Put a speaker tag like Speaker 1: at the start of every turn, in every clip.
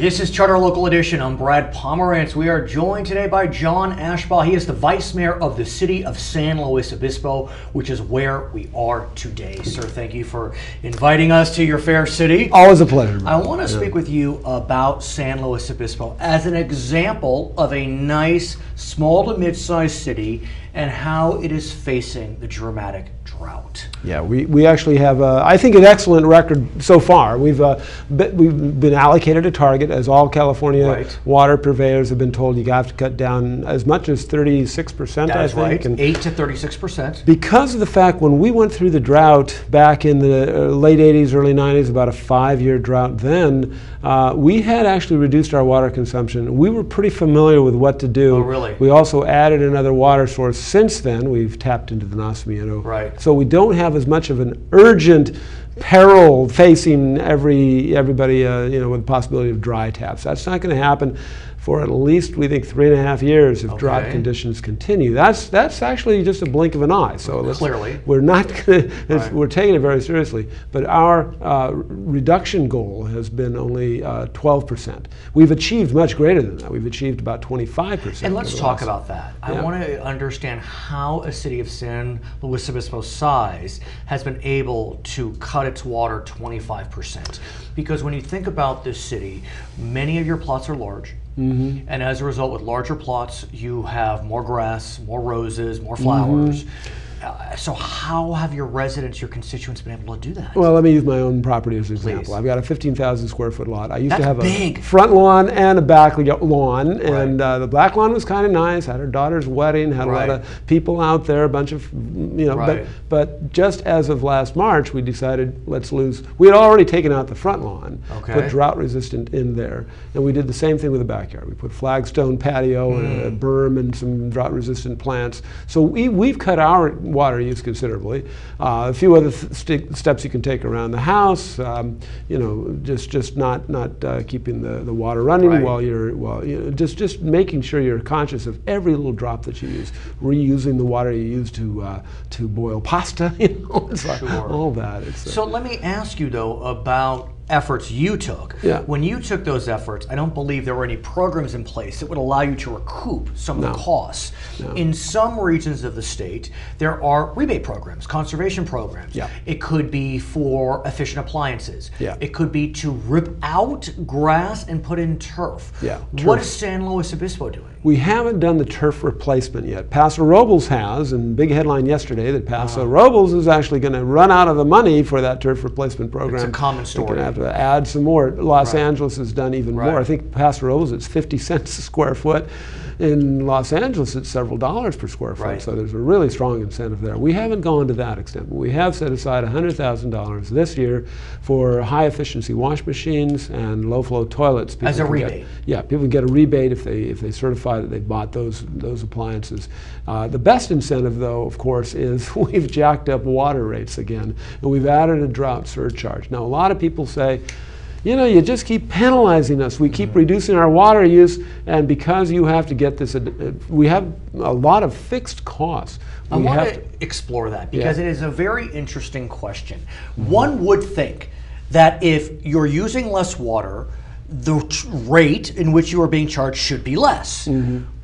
Speaker 1: This is Charter Local Edition. I'm Brad Pomerantz. We are joined today by John Ashbaugh. He is the Vice Mayor of the city of San Luis Obispo, which is where we are today. Sir, thank you for inviting us to your fair city.
Speaker 2: Always a pleasure.
Speaker 1: I want to speak with you about San Luis Obispo as an example of a nice, small to mid-sized city and how it is facing the dramatic drought.
Speaker 2: Yeah, we actually have, I think, an excellent record so far. We've been allocated a target, as all California water purveyors have been told. You have to cut down as much as 36%, I think.
Speaker 1: Right, and 8 to 36%.
Speaker 2: Because of the fact when we went through the drought back in the late 80s, early 90s, about a 5-year drought then, we had actually reduced our water consumption. We were pretty familiar with what to do.
Speaker 1: Oh, really?
Speaker 2: We also added another water source. Since then, we've tapped into the Nacimiento.
Speaker 1: Right.
Speaker 2: So we don't have as much of an urgent peril facing everybody, with the possibility of dry taps. That's not going to happen for at least, we think, 3.5 years if drought conditions continue. That's actually just a blink of an eye. So
Speaker 1: clearly,
Speaker 2: we're not going to, we're taking it very seriously. But our reduction goal has been only 12%. We've achieved much greater than that. We've achieved about 25%.
Speaker 1: And let's talk about that. I want to understand how a city of San Luis Obispo size has been able to cut its water 25%. Because when you think about this city, many of your plots are large. Mm-hmm. And as a result, with larger plots, you have more grass, more roses, more flowers. Mm-hmm. So how have your residents, your constituents, been able to do that?
Speaker 2: Well, let me use my own property as an example. I've got a 15,000 square foot lot. I used to have
Speaker 1: big.
Speaker 2: A front lawn and a back lawn, and the back lawn was kind of nice. Had her daughter's wedding, had a lot of people out there, a bunch of, but just as of last March, we decided we had already taken out the front lawn, put drought resistant in there, and we did the same thing with the backyard. We put flagstone patio and a berm and some drought resistant plants. So we've cut our water use considerably. A few other steps you can take around the house. Just not keeping the water running while you're just making sure you're conscious of every little drop that you use. Reusing the water you use to boil pasta. All that.
Speaker 1: So let me ask you though about efforts you took.
Speaker 2: Yeah.
Speaker 1: When you took those efforts, I don't believe there were any programs in place that would allow you to recoup some of the costs.
Speaker 2: No.
Speaker 1: In some regions of the state, there are rebate programs, conservation programs.
Speaker 2: Yeah.
Speaker 1: It could be for efficient appliances.
Speaker 2: Yeah.
Speaker 1: It could be to rip out grass and put in turf.
Speaker 2: Yeah.
Speaker 1: What is San Luis Obispo doing?
Speaker 2: We haven't done the turf replacement yet. Paso Robles has, and big headline yesterday that Paso Robles is actually going to run out of the money for that turf replacement program.
Speaker 1: It's a common story.
Speaker 2: They're going to have to add some more. Los Angeles has done even more. I think Paso Robles, it's 50 cents a square foot. In Los Angeles, it's several dollars per square foot, so there's a really strong incentive there. We haven't gone to that extent, but we have set aside $100,000 this year for high-efficiency wash machines and low-flow toilets.
Speaker 1: As a rebate?
Speaker 2: People can get a rebate if they certify that they bought those appliances. The best incentive, though, of course, is we've jacked up water rates again, and we've added a drought surcharge. Now, a lot of people say, you just keep penalizing us. We keep reducing our water use, and because you have to get this, we have a lot of fixed costs.
Speaker 1: I want to explore that because it is a very interesting question. One would think that if you're using less water, the rate in which you are being charged should be less.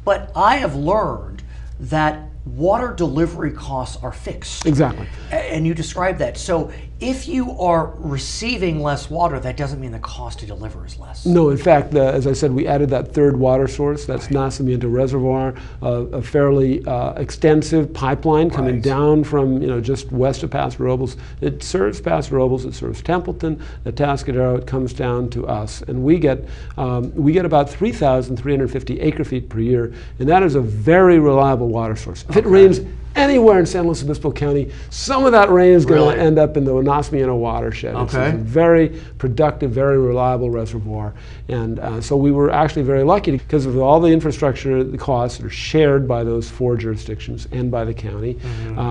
Speaker 1: But I have learned that water delivery costs are fixed.
Speaker 2: Exactly.
Speaker 1: And you described that. So if you are receiving less water, that doesn't mean the cost to deliver is less.
Speaker 2: No, in fact, as I said, we added that third water source. That's Nacimiento Reservoir, a fairly extensive pipeline coming down from just west of Paso Robles. It serves Paso Robles, it serves Templeton, Atascadero. It comes down to us, and we get about 3,350 acre-feet per year, and that is a very reliable water source. If it rains anywhere in San Luis Obispo County, some of that rain is going to end up in the Nacimiento watershed. It's a very productive, very reliable reservoir. And so we were actually very lucky because of all the infrastructure, the costs are shared by those 4 jurisdictions and by the county.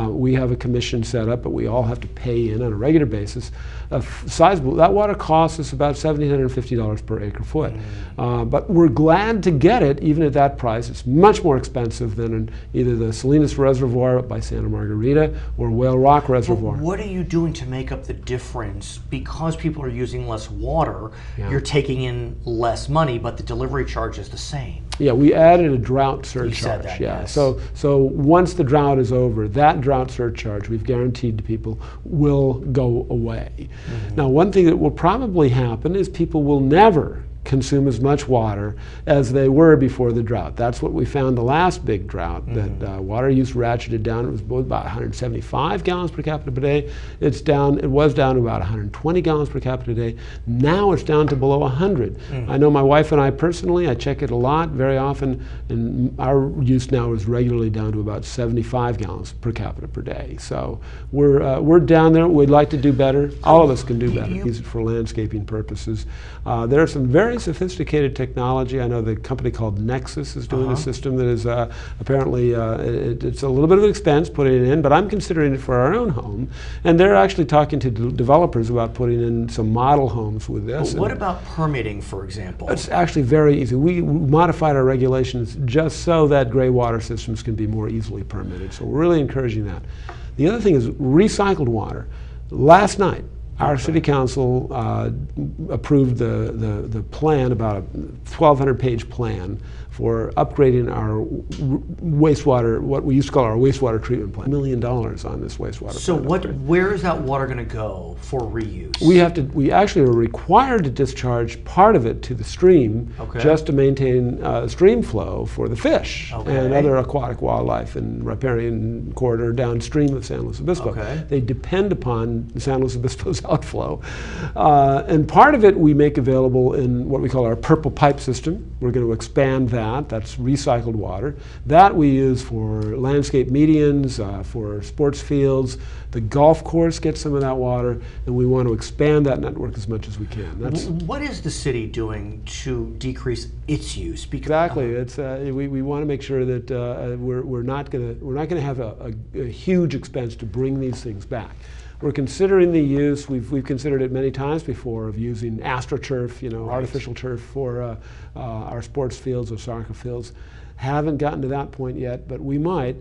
Speaker 2: We have a commission set up, but we all have to pay in on a regular basis. Sizable, that water costs us about $1,750 per acre foot. But we're glad to get it even at that price. It's much more expensive than in either the Salinas Reservoir Reservoir up by Santa Margarita or Whale Rock Reservoir.
Speaker 1: But what are you doing to make up the difference? Because people are using less water, you're taking in less money, but the delivery charge is the same.
Speaker 2: Yeah, we added a drought surcharge.
Speaker 1: You said that,
Speaker 2: yeah.
Speaker 1: yes.
Speaker 2: So once the drought is over, that drought surcharge we've guaranteed to people will go away. Now, one thing that will probably happen is people will never consume as much water as they were before the drought. That's what we found the last big drought, that water use ratcheted down. It was about 175 gallons per capita per day. It was down to about 120 gallons per capita per day. Now it's down to below 100. I know my wife and I personally, I check it a lot, very often, and our use now is regularly down to about 75 gallons per capita per day. So we're down there. We'd like to do better. All of us can do better. Use it for landscaping purposes. There are some very sophisticated technology. I know the company called Nexus is doing a system that is apparently, it's a little bit of an expense putting it in, but I'm considering it for our own home. And they're actually talking to developers about putting in some model homes with this.
Speaker 1: But what about permitting, for example?
Speaker 2: It's actually very easy. We modified our regulations just so that gray water systems can be more easily permitted. So we're really encouraging that. The other thing is recycled water. Last night, our city council approved the plan, about a 1,200-page plan for upgrading our wastewater, what we used to call our wastewater treatment plant. $1 million on this wastewater
Speaker 1: So
Speaker 2: plant.
Speaker 1: where is that water going to go for reuse?
Speaker 2: We actually are required to discharge part of it to the stream just to maintain stream flow for the fish and other aquatic wildlife in riparian corridor downstream of San Luis Obispo. They depend upon San Luis Obispo's outflow. And part of it we make available in what we call our purple pipe system. We're going to expand that. That's recycled water. That we use for landscape medians, for sports fields. The golf course gets some of that water, and we want to expand that network as much as we can.
Speaker 1: What is the city doing to decrease its use? Because,
Speaker 2: exactly. It's we want to make sure that we're not going to have a huge expense to bring these things back. We're considering the use, we've considered it many times before, of using astroturf, artificial turf for our sports fields or soccer fields. Haven't gotten to that point yet, but we might.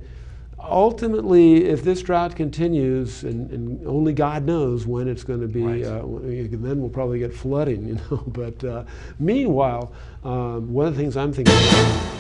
Speaker 2: Ultimately, if this drought continues, and only God knows when it's going to be, then we'll probably get flooding, But meanwhile, one of the things I'm thinking about